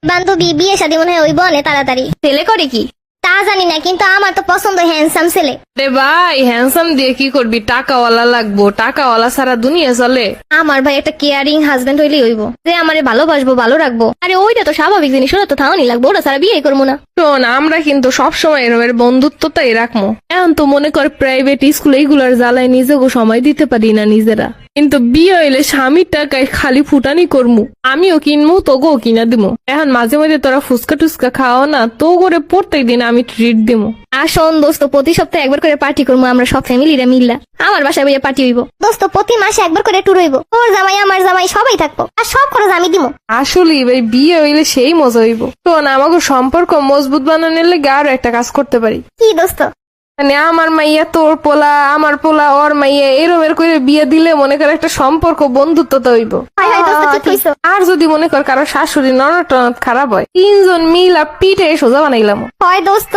বান্ধবী বিয়ে শাদী মনে হয় ওই বনে তাড়াতাড়ি। ছেলে করে কি? তা জানি না, কিন্তু আমার তো পছন্দ হ্যান্ডসাম ছেলে। রে ভাই, হ্যান্ডসাম দিয়ে কি করবি? টাকাওয়ালা লাগবো, টাকাওয়ালা সারা দুনিয়া চলে। আমার ভাই একটা কেয়ারিং হাজবেন্ড হইলেই হইব, যে আমারে ভালোবাসবো, ভালো রাখবো। আরে ওইটা তো স্বাভাবিক জিনিস, ওরা তো থাওয়ানি লাগবো, ওরা সারা বিয়ে করবো না। শোন, আমরা কিন্তু সবসময় এরমের বন্ধুত্বটাই রাখবো। এখন তো মনে কর প্রাইভেট স্কুল এইগুলার জ্বালায় নিজেকে সময় দিতে পারি না নিজেরা, কিন্তু বিয়ে হইলে স্বামীর টাকায় খালি ফুটানি করমু। আমিও কিনবো, তোকেও কিনা দিমু। এখন মাঝে মাঝে তোরা ফুচকা টুচকা খাওয়া না, তো করে প্রত্যেক দিন আমি ট্রিট দিমু। আর শোন দোস্ত, প্রতি সপ্তাহে একবার করে পার্টি করবো আমরা সব ফ্যামিলিরা মিল্লা। আমার বাসায় ভাইয়া পার্টি হইব। দোস্ত প্রতি মাসে একবার করে ট্যুর হইব, তোর জামাই আমার জামাই সবাই থাকবো, আর সব খরচ আমি দিব। আসলে ভাই বিয়ে হইলে সেই মজা হইব। শোন, আমাকে সম্পর্ক মজবুত বানানোর লেগে আরো একটা কাজ করতে পারি। কি দোস্ত? মানে আমার মাইয়া তোর পোলা, আমার পোলা ওর মাইয়া, এরমের করে বিয়ে দিলে মনে কর একটা সম্পর্ক বন্ধুত্বতা হইব। হয় হয় দোস্ত, ঠিক কইছো। আর যদি মনে কর কারো শাশুড়ি ননদ টনদ খারাপ হয়, তিনজন মিলা পিঠে সোজা বানাইলাম। হয় দোস্ত,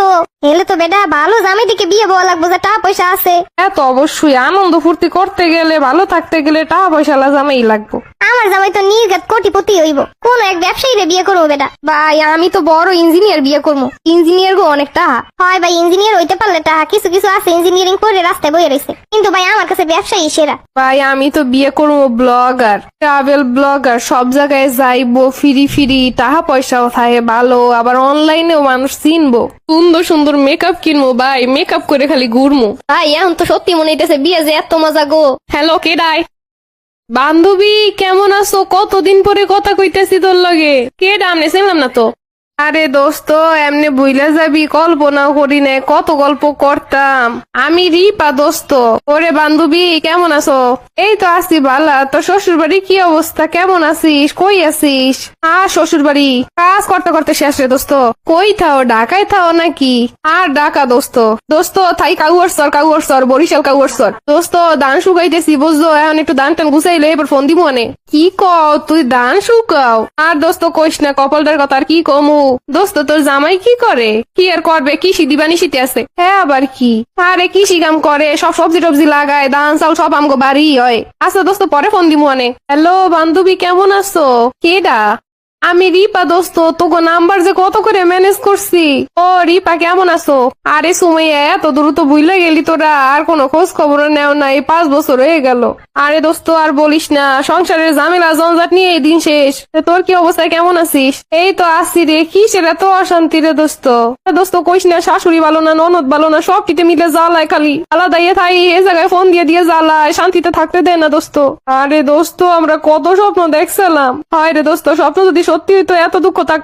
এলে তো বেটা ভালো জামাই দিকে বিয়ে বলা লাগবো, যে টাকা পয়সা আছে। এত অবশ্যই আনন্দ ফুর্তি করতে গেলে, ভালো থাকতে গেলে টাকা পয়সা জামাই লাগবো। আমার জামাই তো নির্ঘাত কোটিপতি হইব, কোন এক ব্যবসায়ীরে বিয়ে করবো বেটা। ভাই আমি তো বড় ইঞ্জিনিয়ার বিয়ে করবো, ইঞ্জিনিয়ার গো অনেক টাকা। হয় ভাই, ইঞ্জিনিয়ার হইতে পারলে টাকা কিছু কিছু আছে ইঞ্জিনিয়ারিং করে রাস্তায় বয়ে রয়েছে, কিন্তু ভাই আমার কাছে ব্যবসায়ী সেরা। ভাই আমি তো বিয়ে করবো ব্লগার, ট্রাভেল ব্লগার, সব জায়গায় যাইবো, ফিরি ফিরি, টাকা পয়সাও থাকে ভালো, আবার অনলাইনেও মানুষ চিনবো, সুন্দর সুন্দর মেকআপ কিনবো ভাই, মেকআপ করে খালি ঘুরমু। ভাই এখন তো সত্যি মনে হইতেছে বিয়ে যে এত মজা গো। হ্যালো, কেডাই? বান্ধবী কেমন আছো? কতদিন পরে কথা কইতেছি তোর লগে। কেডা? আমনে চিনলাম না তো। আরে দোস্ত, এমনি বুইলা যাবি, কল্পনাও করি না কত গল্প করতাম। আমি রিপা দোস্ত। ওরে বান্ধবী কেমন আছো? এই তো আছি বালা। তোর শ্বশুর বাড়ি কি অবস্থা? কেমন আছিস? কই আছিস? শ্বশুর বাড়ি কাজ করতে করতে শেষ রে দোস্ত। কই থাও? ঢাকায় থাও নাকি? আর ঢাকা দোস্ত। দোস্ত থাই কাউয়ারসর বরিশাল কাউয়ারসর। দোস্ত ধান শুকাইতেছি বুঝছো, এখন একটু ধান টান গুছাইলে এবার ফোন দিব অনে। কি কও তুই ধান শুকাও? আর দোস্ত কইস না কপালটার কথা, আর কি কমু। দোস্ত তোর জামাই কি করে? কি আর করবে, কৃষি দিবানি শীতে আছে। হ্যাঁ আবার কি? আরে কৃষি কাম করে, সব সবজি টবজি লাগায়, ধান চাল সব আমগো বাড়ি হয়। আচ্ছা দোস্ত পরে ফোন দিব অনে। হ্যালো বান্ধবী কেমন আছো? কেডা? আমি রিপা দোস্ত। তোকে নাম্বার যে কত করে ম্যানেজ করছি। ও রিপা কেমন আছো? আরে সুমাইয়া, এত দ্রুত ভুইলা গেলি তোরা, আর কোনো খোঁজ খবর নেও না, এই 5 বছর হয়ে গেল। আরে দোস্ত আর বলিস না, সংসারের ঝামেলা জঞ্জাট নিয়ে এই দিন শেষ। তোর কি অবস্থা, কেমন আছিস? এই তো আসছি রে। কি সেটা তো অশান্তি রে দোস্ত। দোস্ত কইস না, শাশুড়ি ভালো না, ননদ ভালো না, সব কিতে মিলে জ্বালায়, খালি আলাদা থাই, এই জায়গায় ফোন দিয়ে দিয়ে জ্বালায়, শান্তিতে থাকতে দেয় না দোস্ত। আরে দোস্ত আমরা কত স্বপ্ন দেখছিলাম। হয় রে দোস্ত, স্বপ্ন যদি সত্যি হইতো এত দুঃখ থাকতো